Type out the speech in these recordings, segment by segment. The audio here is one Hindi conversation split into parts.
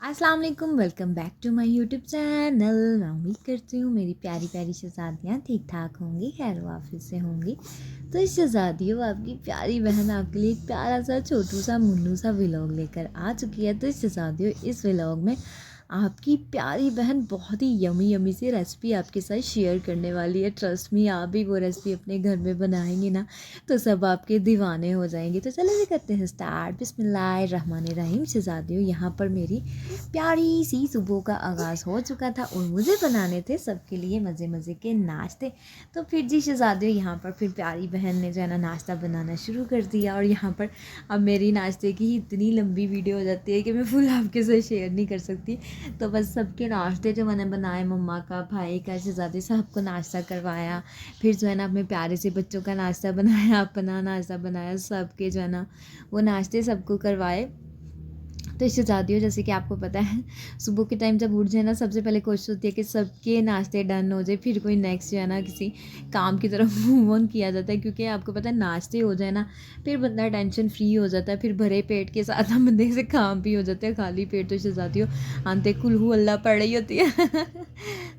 अस्सलाम वालेकुम, welcome back to my YouTube channel. मैं उम्मीद करती हूँ मेरी प्यारी प्यारी शहज़ादियाँ ठीक ठाक होंगी, खैर वाफियत से होंगी। तो शहज़ादियों, आपकी प्यारी बहन आपके लिए एक प्यारा सा छोटू सा मुन्नू सा व्लॉग लेकर आ चुकी है। तो शहज़ादियों, इस व्लॉग में आपकी प्यारी बहन बहुत ही यमी यमी सी रेसिपी आपके साथ शेयर करने वाली है। ट्रस्ट मी, आप भी वो रेसिपी अपने घर में बनाएंगे ना तो सब आपके दीवाने हो जाएंगे। तो चलिए करते हैं स्टार्ट। बिस्मिल्लाहिर्रहमानिर्रहीम। शहज़ादियों, यहाँ पर मेरी प्यारी सी सुबह का आगाज़ हो चुका था और मुझे बनाने थे सबके लिए मज़े मज़े के नाश्ते। तो फिर जी शहज़ादियों, यहाँ पर फिर प्यारी बहन ने जो है ना नाश्ता बनाना शुरू कर दिया। और यहाँ पर अब मेरी नाश्ते की ही इतनी लंबी वीडियो हो जाती है कि मैं फुल आपके साथ शेयर नहीं कर सकती। तो बस सबके नाश्ते जो मैंने बनाए, मम्मा का, भाई का, शहज़ादी सबको नाश्ता करवाया। फिर जो है ना अपने प्यारे से बच्चों का नाश्ता बनाया, अपना नाश्ता बनाया, सबके जो है ना वो नाश्ते सबको करवाए। तो इससे ज़्यादा हो, जैसे कि आपको पता है सुबह के टाइम जब उठ जाए ना, सबसे पहले कोशिश होती है कि सबके नाश्ते डन हो जाए, फिर कोई नेक्स्ट जो है ना किसी काम की तरफ मूव ऑन किया जाता है। क्योंकि आपको पता है नाश्ते हो जाए ना, फिर बंदा टेंशन फ्री हो जाता है। फिर भरे पेट के साथ हम बंदे से काम भी हो जाता है। खाली पेट तो शहज़ादी हो आंते कुल्हू अल्लाह पड़ रही होती है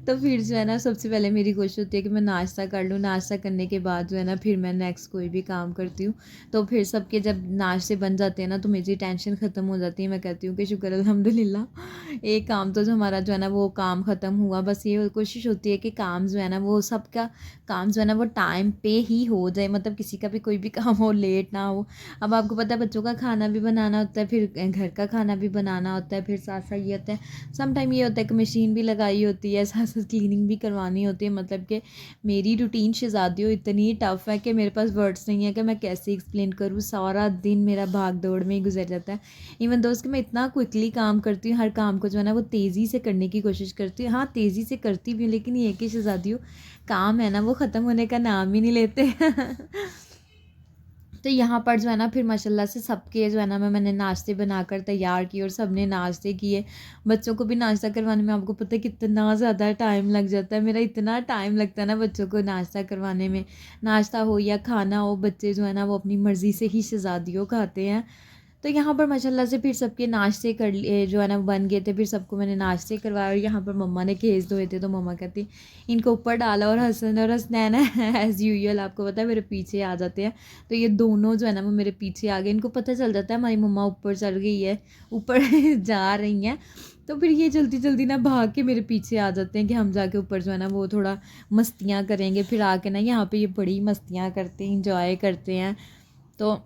तो फिर जो है ना सबसे पहले मेरी कोशिश होती है कि मैं नाश्ता कर लूँ। नाश्ता करने के बाद जो है ना फिर मैं नेक्स्ट कोई भी काम करती हूँ। तो फिर सबके जब नाश्ते बन जाते हैं ना तो मेरी टेंशन ख़त्म हो जाती है। मैं कहती हूँ कि शुक्र अल्हम्दुलिल्लाह, एक काम तो जो हमारा जो है ना वो काम ख़त्म हुआ। बस ये कोशिश होती है कि काम जो है ना वो सबका काम जो है ना वो टाइम पे ही हो जाए, मतलब किसी का भी कोई भी काम हो लेट ना हो। अब आपको पता है बच्चों का खाना भी बनाना होता है, फिर घर का खाना भी बनाना होता है, फिर साथ साथ ये होता है सम टाइम ये होता है कि मशीन भी लगाई होती है, साथ साथ क्लीनिंग भी करवानी होती है। मतलब कि मेरी रूटीन शहज़ादियों इतनी टफ़ है कि मेरे पास वर्ड्स नहीं है कि मैं कैसे एक्सप्लेन करूँ। सारा दिन मेरा भाग दौड़ में ही गुजर जाता है। इवन दोस्त कि मैं इतना क्विकली काम करती हूँ, हर काम को जो है ना वो तेज़ी से करने की कोशिश करती हूँ। हाँ, तेज़ी से करती भी हूँ, लेकिन ये कि शहज़ादियों काम है ना वो ख़त्म होने का नाम ही नहीं लेते तो यहाँ पर जो है ना फिर माशाल्लाह से सबके जो है ना मैंने नाश्ते बनाकर तैयार किए और सबने नाश्ते किए। बच्चों को भी नाश्ता करवाने में आपको पता है कितना ज़्यादा टाइम लग जाता है। मेरा इतना टाइम लगता है ना बच्चों को नाश्ता करवाने में। नाश्ता हो या खाना हो, बच्चे जो है ना वो अपनी मर्ज़ी से ही शहज़ादियों खाते हैं। तो यहाँ पर माशाल्लाह से फिर सबके नाश्ते कर लिए जो है ना बन गए थे। फिर सबको मैंने नाश्ते करवाए और यहाँ पर मम्मा ने केस धोए थे तो मम्मा कहती इनको ऊपर डाला। और हसन और हसनैन एज़ यूजुअल आपको पता है मेरे पीछे आ जाते हैं। तो ये दोनों जो है ना वो मेरे पीछे आ गए। इनको पता चल जाता है हमारी मम्मा ऊपर चल गई है, ऊपर जा रही हैं। तो फिर ये जल्दी जल्दी ना भाग के मेरे पीछे आ जाते हैं कि हम जाके ऊपर जो है ना वो थोड़ा मस्तियाँ करेंगे। फिर आके ना यहाँ पे ये बड़ी मस्तियाँ करते हैं, इंजॉय करते हैं। तो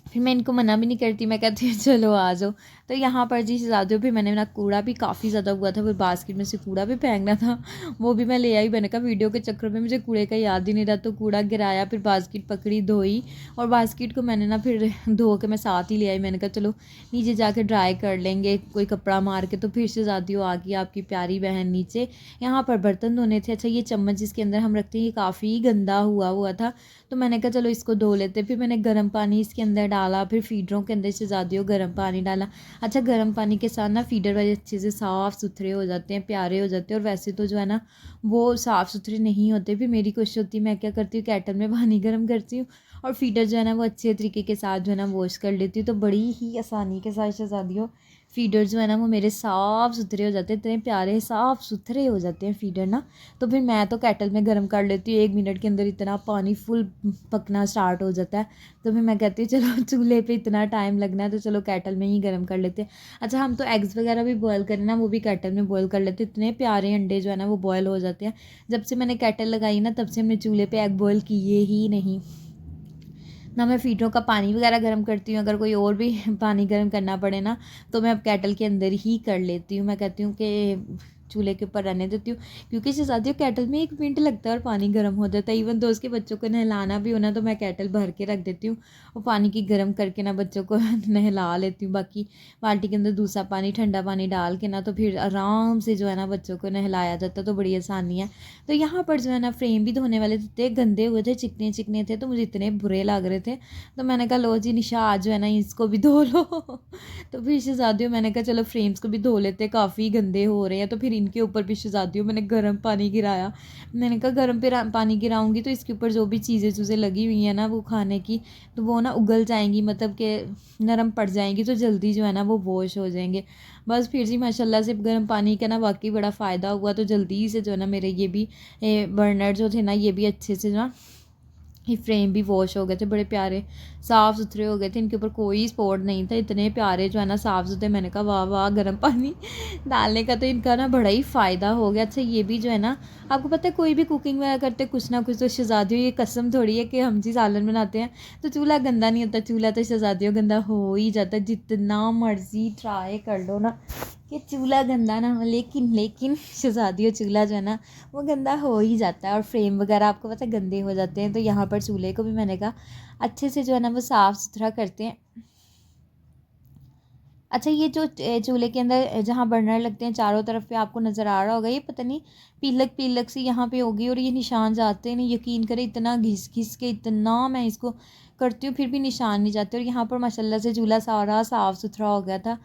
फिर मैं इनको मना भी नहीं करती, मैं कहती हूँ चलो आ जाओ। तो यहाँ पर जी शहज़ादियों भी मैंने ना कूड़ा भी काफ़ी ज़्यादा हुआ था, फिर बास्केट में से कूड़ा भी फेंकना था, वो भी मैं ले आई। मैंने कहा वीडियो के चक्कर में मुझे कूड़े का याद ही नहीं रहा। तो कूड़ा गिराया, फिर बास्केट पकड़ी, धोई और बास्केट को मैंने ना फिर धो के मैं साथ ही ले आई। मैंने कहा चलो नीचे जाके ड्राई कर लेंगे कोई कपड़ा मार के। तो फिर शहज़ादियों आ गई आपकी प्यारी बहन नीचे। यहाँ पर बर्तन धोने थे। अच्छा, ये चम्मच जिसके अंदर हम रखते हैं ये काफ़ी गंदा हुआ हुआ था, तो मैंने कहा चलो इसको धो लेते। फिर मैंने गर्म पानी इसके अंदर डाला, फिर फीडरों के अंदर शहज़ादियों गर्म पानी डाला। अच्छा, गर्म पानी के साथ ना फीडर वाले अच्छे से साफ़ सुथरे हो जाते हैं, प्यारे हो जाते हैं। और वैसे तो जो है ना वो साफ़ सुथरे नहीं होते। फिर मेरी कोशिश होती है मैं क्या करती हूँ, केटल में पानी गर्म करती हूँ और फीडर जो है ना वो अच्छे तरीके के साथ जो है ना वॉश कर लेती हूँ। तो बड़ी ही आसानी के साथ शहज़ादियों फीडर जो है ना वो मेरे साफ़ सुथरे हो जाते हैं, इतने प्यारे साफ़ सुथरे हो जाते हैं फीडर ना। तो फिर मैं तो केटल में गर्म कर लेती हूँ, 1 मिनट के अंदर इतना पानी फुल पकना स्टार्ट हो जाता है। तो फिर मैं कहती हूँ चलो चूल्हे पे इतना टाइम लगना है तो चलो केटल में ही गर्म कर लेते हैं। अच्छा, हम तो एग्स वगैरह भी बॉयल करें ना वो भी केटल में बॉयल कर लेते हैं, इतने प्यारे अंडे जो है ना वो बॉयल हो जाते हैं। जब से मैंने केटल लगाई ना तब से हमने चूल्हे पे एग बॉयल किए ही नहीं। ना मैं फीडरों का पानी वगैरह गर्म करती हूँ, अगर कोई और भी पानी गर्म करना पड़े ना तो मैं अब केटल के अंदर ही कर लेती हूँ। मैं कहती हूँ कि चूल्हे के ऊपर रहने देती हूँ, क्योंकि शहज़ादियों केटल में 1 मिनट लगता है और पानी गर्म हो जाता है। इवन दोस्त के बच्चों को नहलाना भी हो ना तो मैं केटल भर के रख देती हूँ और पानी की गर्म करके ना बच्चों को नहला लेती हूँ। बाकी बाल्टी के अंदर दूसरा पानी, ठंडा पानी डाल के ना तो फिर आराम से जो है ना बच्चों को नहलाया जाता है। तो बड़ी आसानी है। तो यहाँ पर जो है ना फ्रेम भी धोने वाले थे, गंदे हुए थे, चिकने चिकने थे, तो मुझे इतने बुरे लग रहे थे। तो मैंने कहा लो जी निशा आज जो है ना इसको भी धो लो तो फिर शहज़ादियों मैंने कहा चलो फ्रेम्स को भी धो लेते, काफ़ी गंदे हो रहे हैं। तो फिर इनके ऊपर भी शहज़ादियों मैंने गर्म पानी गिराया। मैंने कहा गर्म पे पानी गिराऊंगी तो इसके ऊपर जो भी चीज़ें चूज़ें लगी हुई हैं ना वो खाने की तो वो ना उगल जाएंगी, मतलब कि नरम पड़ जाएंगी, तो जल्दी जो है ना वो वॉश हो जाएंगे। बस फिर जी माशाल्लाह से गर्म पानी का ना वाकई बड़ा फ़ायदा हुआ, तो जल्दी से जो है ना मेरे ये भी बर्नर जो थे ना ये भी अच्छे से ना ये फ्रेम भी वॉश हो गए थे, बड़े प्यारे साफ़ सुथरे हो गए थे, इनके ऊपर कोई स्पॉट नहीं था, इतने प्यारे जो है ना साफ़ सुथरे। मैंने कहा वाह वाह, गर्म पानी डालने का तो इनका ना बड़ा ही फ़ायदा हो गया। अच्छा ये भी जो है ना, आपको पता है कोई भी कुकिंग वगैरह करते कुछ ना कुछ तो शहज़ादियों, ये कसम थोड़ी है कि हम जी सालन बनाते हैं तो चूल्हा गंदा नहीं होता, चूल्हा तो शहज़ादियों गंदा हो ही जाता है, जितना मर्ज़ी ट्राई कर लो ना कि चूल्हा गंदा ना हो, लेकिन लेकिन शहज़ादियों चूल्हा जो है ना वो गंदा हो ही जाता है, और फ्रेम वगैरह आपको पता है गंदे हो जाते हैं। तो यहाँ पर चूल्हे को भी मैंने कहा अच्छे से जो है ना वो साफ़ सुथरा करते हैं। अच्छा ये जो चूल्हे के अंदर जहाँ बर्नर लगते हैं चारों तरफ पे आपको नज़र आ रहा होगा, ये पता नहीं पीलक पीलक सी यहाँ पे होगी, और ये निशान जाते हैं नहीं, यकीन करें इतना घिस घिस के इतना मैं इसको करती हूँ फिर भी निशान नहीं जाते। और यहाँ पर माशाल्लाह से चूल्हा सारा साफ़ सुथरा हो गया था।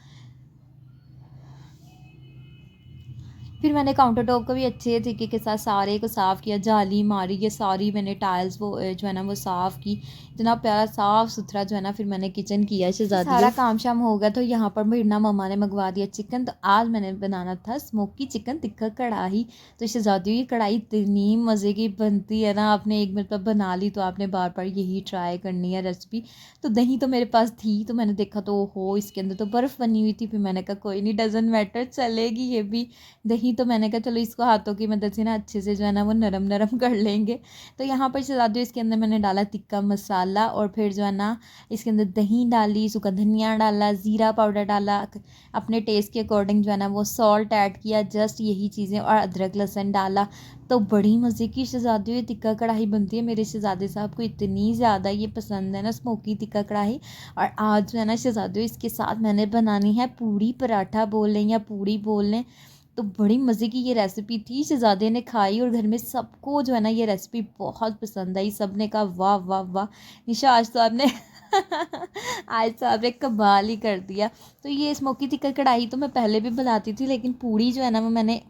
फिर मैंने काउंटर टॉप को भी अच्छे तरीके के साथ सारे को साफ़ किया, जाली मारी, ये सारी मैंने टाइल्स वो जो है ना वो साफ़ की, इतना प्यारा साफ़ सुथरा जो है ना। फिर मैंने किचन किया शहज़ादी, सारा काम शाम हो गया। तो यहाँ पर मेरी ना मम्मा ने मंगवा दिया चिकन, तो आज मैंने बनाना था स्मोकी चिकन टिक्का कढ़ाई। तो शहज़ादी ये कढ़ाई इतनी मज़े की बनती है ना, आपने एक मतलब बना ली तो आपने बार बार यही ट्राई करनी है रेसिपी। तो दही तो मेरे पास थी, तो मैंने देखा तो हो इसके अंदर तो बर्फ़ बनी हुई थी, फिर मैंने कहा कोई नहीं, डज़न मैटर, चलेगी ये भी दही। तो मैंने कहा चलो इसको हाथों की मदद से ना अच्छे से जो है ना वो नरम नरम कर लेंगे। तो यहाँ पर शहज़ादी इसके अंदर मैंने डाला टिक्का मसाला, और फिर जो है ना इसके अंदर दही डाली, सूखा धनिया डाला, ज़ीरा पाउडर डाला, अपने टेस्ट के अकॉर्डिंग जो है ना वो सॉल्ट ऐड किया, जस्ट यही चीज़ें, और अदरक लहसुन डाला। तो बड़ी मज़े की शहज़ादी ये टिक्का कढ़ाई बनती है। मेरे शहज़ादे साहब को इतनी ज़्यादा ये पसंद है ना स्मोकी टिक्का कढ़ाई। और आज जो है ना शहज़ादी इसके साथ मैंने बनानी है पूड़ी पराठा बोल लें या पूड़ी बोल लें। तो बड़ी मज़े की ये रेसिपी थी, शहज़ादे ने खाई और घर में सबको जो है ना ये रेसिपी बहुत पसंद आई। सब ने कहा वाह वाह वाह निशा, आज तो आपने आज तो आपने कमाल ही कर दिया। तो ये स्मोकी टिक्का कढ़ाई तो मैं पहले भी बनाती थी, लेकिन पूड़ी जो है ना वो मैंने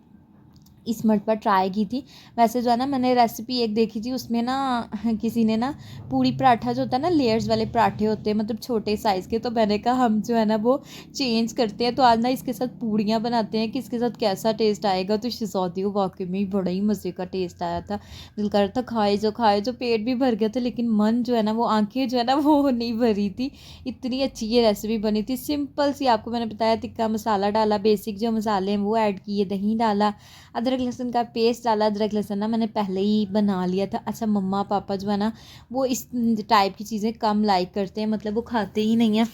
इस मर्तबा ट्राई की थी। वैसे जो है ना मैंने रेसिपी एक देखी थी, उसमें ना किसी ने ना पूड़ी पराठा जो होता है ना लेयर्स वाले पराठे होते हैं मतलब छोटे साइज़ के, तो मैंने कहा हम जो है ना वो चेंज करते हैं, तो आज ना इसके साथ पूड़ियाँ बनाते हैं कि इसके साथ कैसा टेस्ट आएगा। तो शहज़ादी को वाकई में बड़ा ही मज़े का टेस्ट आया था, दिल कर रहा था खाए जो पेट भी भर गया था, लेकिन मन जो है ना वो आँखें जो है ना वो नहीं भरी थी। इतनी अच्छी ये रेसिपी बनी थी, सिंपल सी। आपको मैंने बताया टिक्का मसाला डाला, बेसिक जो मसाले हैं वो ऐड किए, दही डाला, अदरक लहसुन का पेस्ट डाला। अदरक लहसुन ना मैंने पहले ही बना लिया था। अच्छा मम्मा पापा जो है ना वो इस टाइप की चीज़ें कम लाइक करते हैं, मतलब वो खाते ही नहीं हैं।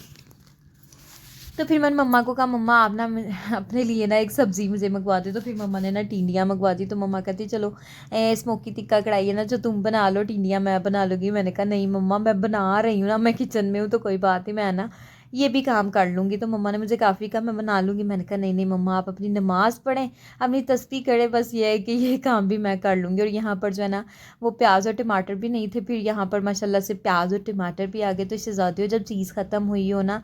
तो फिर मैंने मम्मा को कहा मम्मा आप ना अपने लिए ना एक सब्ज़ी मुझे मंगवा दे। तो फिर मम्मा ने ना टिंडियाँ मंगवा दी। तो मम्मा कहती चलो स्मोकी टिक्का कढ़ाई है ना जो तुम बना लो, टिंडियाँ मैं बना लूँगी। मैंने कहा नहीं मम्मा मैं बना रही हूँ ना, मैं किचन में हूँ तो कोई बात नहीं, मैं ना ये भी काम कर लूँगी। तो मम्मा ने मुझे काफ़ी कहा मैं बना लूँगी। मैंने कहा नहीं नहीं मम्मा आप अपनी नमाज़ पढ़ें, अपनी तस्बीह करें, बस ये है कि ये काम भी मैं कर लूँगी। और यहाँ पर जो है ना वो प्याज और टमाटर भी नहीं थे, फिर यहाँ पर माशाल्लाह से प्याज और टमाटर भी आ गए। तो शहज़ादियों जब चीज़ ख़त्म हुई हो ना,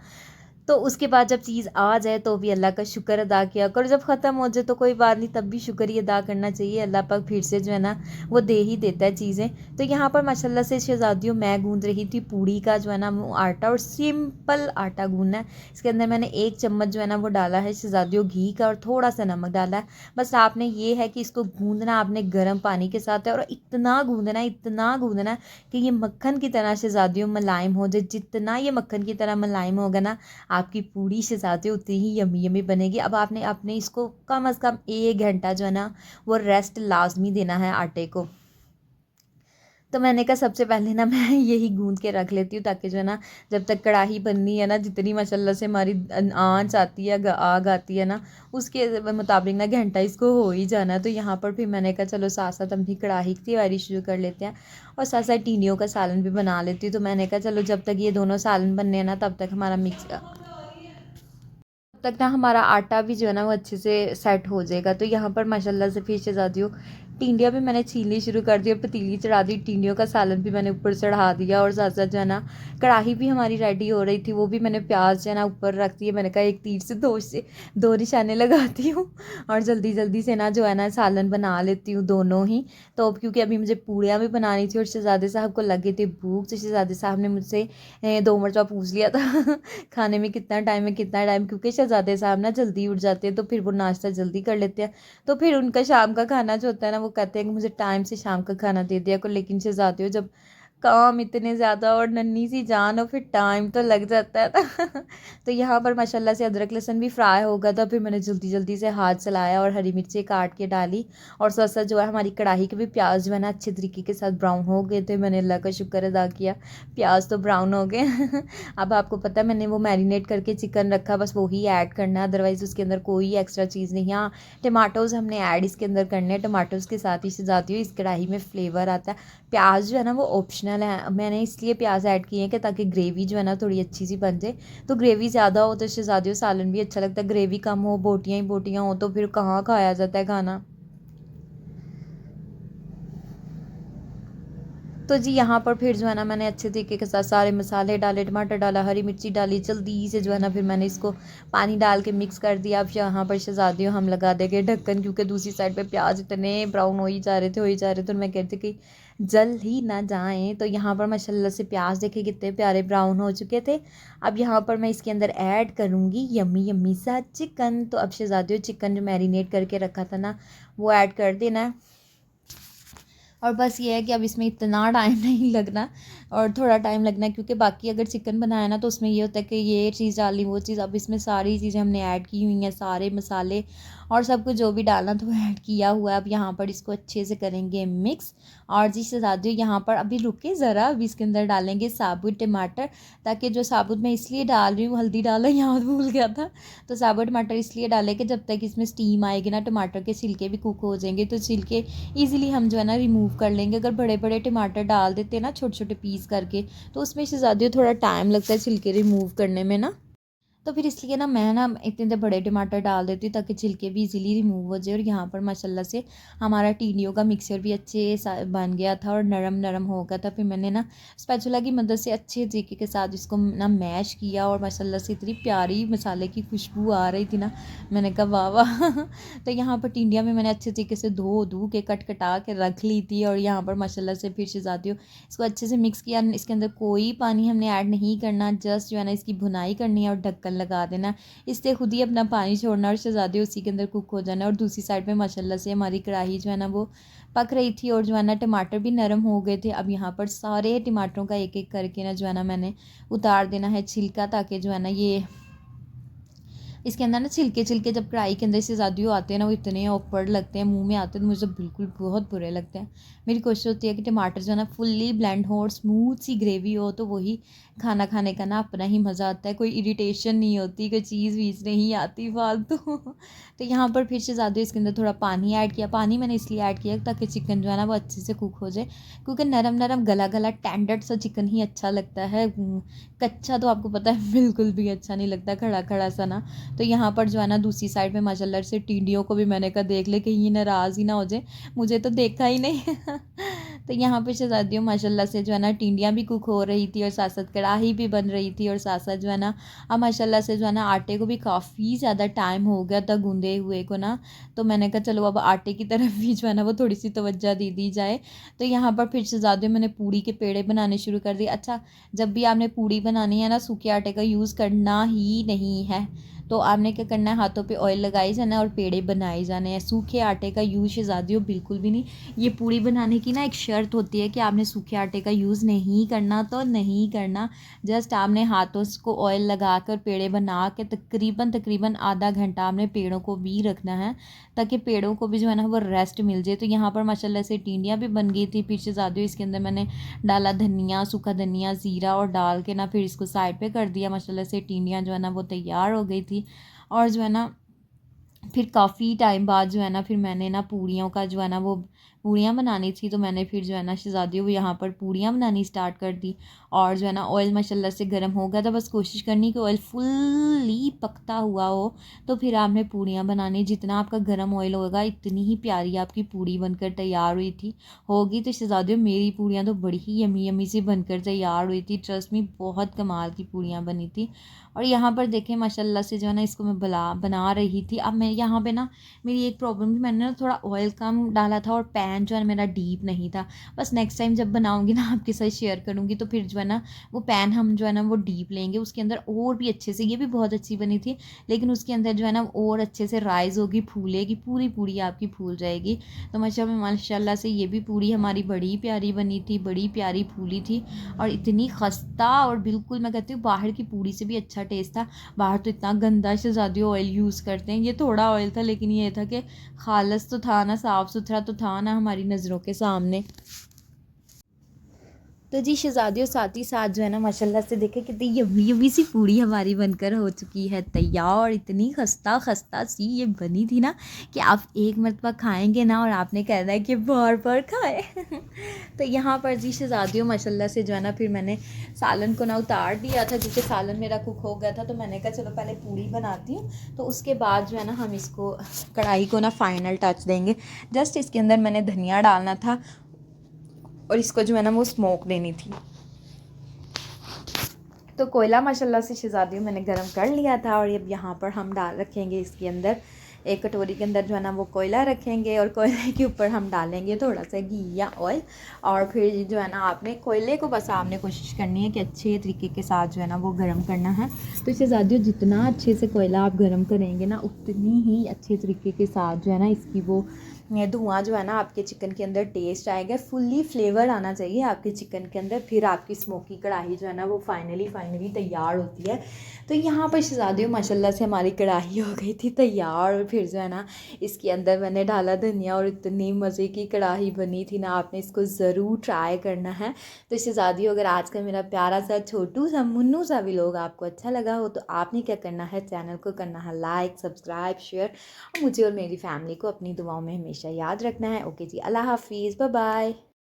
तो उसके बाद जब चीज़ आ जाए तो भी अल्लाह का शुक्र अदा किया करो, जब ख़त्म हो जाए तो कोई बात नहीं, तब भी शुक्र ही अदा करना चाहिए। अल्लाह पाक फिर से जो है ना वो दे ही देता है चीज़ें। तो यहाँ पर माशाल्लाह से शहज़ादियों मैं गूँध रही थी पूड़ी का जो है ना वो आटा, और सिंपल आटा गूँधना है। इसके अंदर मैंने 1 चम्मच जो है ना वो डाला है शहज़ादियों घी का, और थोड़ा सा नमक डाला है। बस आपने ये है कि इसको गूँधना आपने गर्म पानी के साथ है, और इतना गूँधना है कि ये मक्खन की तरह शहज़ादियों मुलायम हो जाए। जितना ये मक्खन की तरह मुलायम होगा ना आपकी पूड़ी शहज़ादी उतनी ही यमी यमी बनेगी। अब आपने अपने इसको कम से कम 1 घंटा जो है ना वो रेस्ट लाजमी देना है आटे को। तो मैंने कहा सबसे पहले ना मैं यही गूँध के रख लेती हूँ, ताकि जो है ना जब तक कढ़ाई बननी है ना, जितनी माशाल्लाह से हमारी आँच आती है, आग आती है ना, उसके मुताबिक ना घंटा इसको हो ही जाना है। तो यहाँ पर फिर मैंने कहा चलो साथ साथ अपनी कढ़ाई की तैयारी शुरू कर लेते हैं, और साथ साथ टिंडियों का सालन भी बना लेती हूँ। तो मैंने कहा चलो जब तक ये दोनों सालन बनने हैं ना तब तक हमारा तक ना हमारा आटा भी जो है ना वो अच्छे से सेट हो जाएगा। तो यहाँ पर माशाल्लाह से फिर शहज़ादियों टिंडियाँ भी मैंने छीलनी शुरू कर दी और पतीली चढ़ा दी। टिंडियों का सालन भी मैंने ऊपर चढ़ा दिया और साथ साथ जो है ना कढ़ाई भी हमारी रेडी हो रही थी, वो भी मैंने प्याज जो है ना ऊपर रख दिए। मैंने कहा एक तीर से दो निशाने लगाती हूँ और जल्दी जल्दी से ना जो है ना सालन बना लेती हूँ दोनों ही। तो अब क्योंकि अभी मुझे पूड़ियाँ भी बनानी थी और शहजादे साहब को लगे थे भूख, तो शहजादे साहब ने मुझसे 2 मरतबा पूछ लिया था खाने में कितना टाइम है कितना टाइम, क्योंकि शहजादे साहब ना जल्दी उठ जाते हैं तो फिर वो नाश्ता जल्दी कर लेते हैं। तो फिर उनका शाम का खाना जो होता है ना, वो कहते हैं कि मुझे टाइम से शाम का खाना दे दिया करो। लेकिन शहजादी हो जब काम इतने ज़्यादा और नन्ही सी जान हो, फिर टाइम तो लग जाता है ना तो यहाँ पर माशाल्लाह से अदरक लहसुन भी फ्राई हो गया था। फिर मैंने जल्दी जल्दी से हाथ चलाया और हरी मिर्ची काट के डाली और साथ साथ जो है हमारी कढ़ाई के भी प्याज जो है ना अच्छे तरीके के साथ ब्राउन हो गए थे। मैंने अल्लाह का शुक्र अदा किया, प्याज तो ब्राउन हो गए अब आपको पता है मैंने वो मैरिनेट करके चिकन रखा, बस वही ऐड करना है, अदरवाइज़ उसके अंदर कोई एक्स्ट्रा चीज़ नहीं। हाँ, टमाटोज़ हमने ऐड इसके अंदर करने हैं, टमाटोज़ के साथ ही सजाती हूँ, इस कढ़ाई में फ्लेवर आता है। प्याज जो है ना वो ऑप्शनल है, मैंने इसलिए प्याज ऐड किए हैं कि ताकि ग्रेवी जो है ना थोड़ी अच्छी सी बन जाए। तो ग्रेवी ज़्यादा हो तो शहजादियों सालन भी अच्छा लगता है, ग्रेवी कम हो बोटियाँ ही बोटियाँ हो तो फिर कहाँ खाया जाता है खाना। तो जी यहाँ पर फिर जो है ना मैंने अच्छे तरीके के साथ सारे मसाले डाले, टमाटर डाला, हरी मिर्ची डाली, जल्दी से जो है ना फिर मैंने इसको पानी डाल के मिक्स कर दिया। अब यहाँ पर शहजादियों हम लगा देंगे ढक्कन, क्योंकि दूसरी साइड पे प्याज इतने ब्राउन हो ही जा रहे थे और मैं कहती कि जल ही ना जाएं। तो यहाँ पर माशाल्लाह से प्याज देखे कितने प्यारे ब्राउन हो चुके थे। अब यहाँ पर मैं इसके अंदर ऐड करूँगी यम्मी यम्मी सा चिकन। तो अब शहजादियों चिकन जो मैरिनेट करके रखा था ना वो ऐड कर देना है और बस ये है कि अब इसमें इतना टाइम नहीं लगना और थोड़ा टाइम लगना है, क्योंकि बाकी अगर चिकन बनाया ना तो उसमें ये होता है कि ये चीज़ डाली वो चीज़। अब इसमें सारी चीज़ें हमने ऐड की हुई हैं, सारे मसाले और सब कुछ जो भी डालना था वो ऐड किया हुआ है। अब यहाँ पर इसको अच्छे से करेंगे मिक्स और जिस शहजादी यहाँ पर अभी रुके ज़रा, अभी इसके अंदर डालेंगे साबुत टमाटर, ताकि जो साबुत मैं इसलिए डाल रही हूँ, हल्दी डालना यहाँ भूल गया था, तो साबुत टमाटर इसलिए डाले कि जब तक इसमें स्टीम आएगी ना टमाटर के छिलके भी कुक हो जाएंगे, तो छिलके ईज़िली हम जो है ना रिमूव कर लेंगे। अगर बड़े बड़े टमाटर डाल देते हैं ना छोटे छोटे पीस करके, तो उसमें से ज़्यादा थोड़ा टाइम लगता है छिलके रिमूव करने में ना, तो फिर इसलिए ना मैं ना इतने इतने बड़े टमाटर डाल देती हूँ ताकि छिलके भी इजीली रिमूव हो जाए। और यहाँ पर माशाल्लाह से हमारा टिंडियों का मिक्सचर भी अच्छे बन गया था और नरम नरम हो गया था। फिर मैंने ना स्पैचुला की मदद से अच्छे तरीके के साथ इसको ना मैश किया और माशाल्लाह से इतनी प्यारी मसाले की खुशबू आ रही थी ना, मैंने कहा वाह वाह तो यहाँ पर टिंडिया में मैंने अच्छे तरीके से धो के कट कटा के रख ली थी और यहाँ पर माशाल्लाह से फिर शहजादी हूँ इसको अच्छे से मिक्स किया। इसके अंदर कोई पानी हमने ऐड नहीं करना, जस्ट जो है ना इसकी भुनाई करनी है और ढक्कन लगा देना, इससे खुद ही अपना पानी छोड़ना और शहजादी उसी के अंदर कुक हो जाना। और दूसरी साइड पे माशाल्लाह से हमारी कढ़ाई जो है ना वो पक रही थी और जो है ना टमाटर भी नरम हो गए थे। अब यहाँ पर सारे टमाटरों का एक एक करके ना जो है ना मैंने उतार देना है छिलका, ताकि जो है ना ये इसके अंदर ना छिलके छिलके जब कढ़ाई के अंदर से ज़्यादा आते हैं ना वो इतने ऑकवर्ड लगते हैं, मुंह में आते हैं तो मुझे बिल्कुल बहुत बुरे लगते हैं। मेरी कोशिश होती है कि टमाटर जो है ना फुल्ली ब्लेंड हो और स्मूथ सी ग्रेवी हो, तो वही खाना खाने का ना अपना ही मज़ा आता है, कोई इरिटेशन नहीं होती, कोई चीज़ वीज़ नहीं आती फालतू तो यहाँ पर फिर से ज़्यादा इसके अंदर थोड़ा पानी ऐड किया। पानी मैंने इसलिए ऐड किया ताकि चिकन जो है ना वो अच्छे से कुक हो जाए, क्योंकि नरम नरम गला गला टेंडर सा चिकन ही अच्छा लगता है, कच्चा तो आपको पता है बिल्कुल भी अच्छा नहीं लगता, खड़ा खड़ा सा ना। तो यहाँ पर जो है ना दूसरी साइड पे माशाल्लाह से टिंडियों को भी मैंने कहा देख ले कहीं ये नाराज़ ही ना हो जाए, मुझे तो देखा ही नहीं तो यहाँ पे शहजादियों माशाल्लाह से जो है ना टिंडियाँ भी कुक हो रही थी और साथ साथ कढ़ाई भी बन रही थी और साथ साथ जो है ना अब माशाल्लाह से जो है ना आटे को भी काफ़ी ज़्यादा टाइम हो गया था गूंदे हुए को ना, तो मैंने कहा चलो अब आटे की तरफ भी जो है ना वो थोड़ी सी तवज्जो दे दी जाए। तो यहाँ पर फिर शहजादियों मैंने पूड़ी के पेड़े बनाने शुरू कर दिए। अच्छा, जब भी आपने पूड़ी बनानी है ना सूखे आटे का यूज़ करना ही नहीं है, तो आपने क्या करना है हाथों पे ऑयल लगाई जाना है और पेड़े बनाए जाने हैं, सूखे आटे का यूज़ शहजादियों बिल्कुल भी नहीं। ये पूड़ी बनाने की ना एक शर्त होती है कि आपने सूखे आटे का यूज़ नहीं करना तो नहीं करना, जस्ट आपने हाथों को ऑयल लगा कर पेड़े बना के तकरीबन तकरीबन आधा घंटा आपने पेड़ों को भी रखना है, ताकि पेड़ों को भी जो है ना वो रेस्ट मिल जाए। तो यहाँ पर माशाल्लाह से टिंडियाँ भी बन गई थी। फिर शहजादियों इसके अंदर मैंने डाला धनिया, सूखा धनिया, ज़ीरा और डाल के ना फिर इसको साइड पे कर दिया। माशाल्लाह से टिंडियाँ जो है ना वो तैयार हो गई थी और जो है ना फिर काफ़ी टाइम बाद जो है ना फिर मैंने ना पूड़ियों का जो है ना वो पूड़ियाँ बनानी थी, तो मैंने फिर जो है ना शहज़ादियों को यहाँ पर पूड़ियाँ बनानी स्टार्ट कर दी। और जो है ना ऑयल माशाल्लाह से गर्म हो गया था, बस कोशिश करनी कि ऑयल फुल्ली पकता हुआ हो, तो फिर आपने पूड़ियाँ बनानी। जितना आपका गर्म ऑयल होगा इतनी ही प्यारी आपकी पूड़ी बनकर तैयार हुई थी होगी। तो शहज़ादियों मेरी पूड़ियाँ तो बड़ी ही यमी यमी सी बनकर तैयार हुई थी, ट्रस्ट मी बहुत कमाल की पूड़ियाँ बनी थी। और यहाँ पर देखें माशाल्लाह से जो है ना इसको मैं बना रही थी। अब मैं यहाँ पे ना मेरी एक प्रॉब्लम थी, मैंने ना थोड़ा ऑयल कम डाला था और पैन जो है मेरा डीप नहीं था। बस नेक्स्ट टाइम जब बनाऊँगी ना आपके साथ शेयर करूँगी, तो फिर जो है ना वो पैन हम जो है ना वो डीप लेंगे, उसके अंदर और भी अच्छे से, ये भी बहुत अच्छी बनी थी लेकिन उसके अंदर जो है ना और अच्छे से राइज़ होगी, फूलेगी, पूरी पूड़ी आपकी फूल जाएगी। तो माशाल्लाह से ये भी पूड़ी हमारी बड़ी प्यारी बनी थी, बड़ी प्यारी फूली थी और इतनी खस्ता, और बिल्कुल मैं कहती हूँ बाहर की पूड़ी से भी अच्छा टेस्ट था। बाहर तो इतना गंदा शहज़ादी ऑयल यूज़ करते हैं, ये थोड़ा ऑयल था लेकिन ये था कि खालस तो था ना, साफ़ सुथरा तो था ना हमारी नज़रों के सामने। तो जी शहज़ादियों साथ ही साथ जो है ना माशाल्लाह से देखें कितनी यम्मी यम्मी सी पूड़ी हमारी बनकर हो चुकी है तैयार। इतनी खस्ता खस्ता सी ये बनी थी ना कि आप एक मरतबा खाएंगे ना और आपने कहना है कि बार बार खाएं। तो यहाँ पर जी शहज़ादियों माशाल्लाह से जो है ना फिर मैंने सालन को ना उतार दिया था, क्योंकि सालन मेरा कुक हो गया था। तो मैंने कहा चलो पहले पूड़ी बनाती हूँ, तो उसके बाद जो है ना हम इसको कढ़ाई को ना फाइनल टच देंगे। जस्ट इसके अंदर मैंने धनिया डालना था और इसको जो है ना वो स्मोक देनी थी। तो कोयला माशाल्लाह से शहज़ादियों मैंने गरम कर लिया था और अब यहाँ पर हम डाल रखेंगे इसके अंदर एक कटोरी के अंदर जो है ना वो कोयला रखेंगे और कोयले के ऊपर हम डालेंगे थोड़ा सा घी या ऑयल। और फिर जो है ना आपने कोयले को बस आपने कोशिश करनी है कि अच्छे तरीके के साथ जो है ना वो गर्म करना है। तो शहज़ादियों जितना अच्छे से कोयला आप गर्म करेंगे ना उतनी ही अच्छे तरीके के साथ जो है ना इसकी वो धुआं जो है ना आपके चिकन के अंदर टेस्ट आएगा, फुल्ली फ्लेवर आना चाहिए आपके चिकन के अंदर, फिर आपकी स्मोकी कढ़ाई जो है ना वो फाइनली तैयार होती है। तो यहाँ पर शहज़ादियों माशाल्लाह से हमारी कढ़ाई हो गई थी तैयार और फिर जो है ना इसके अंदर मैंने डाला धनिया और इतनी मज़े की कढ़ाई बनी थी ना, आपने इसको ज़रूर ट्राई करना है। तो शहज़ादियों अगर आज का मेरा प्यारा सा छोटू सा मुन्नू सा व्लॉग आपको अच्छा लगा हो तो आपने क्या करना है, चैनल को करना है लाइक, सब्सक्राइब, शेयर और मुझे और मेरी फैमिली को अपनी दुआओं में हमेशा याद रखना है। ओके जी, अल्लाह हाफिज़, बाय बाय।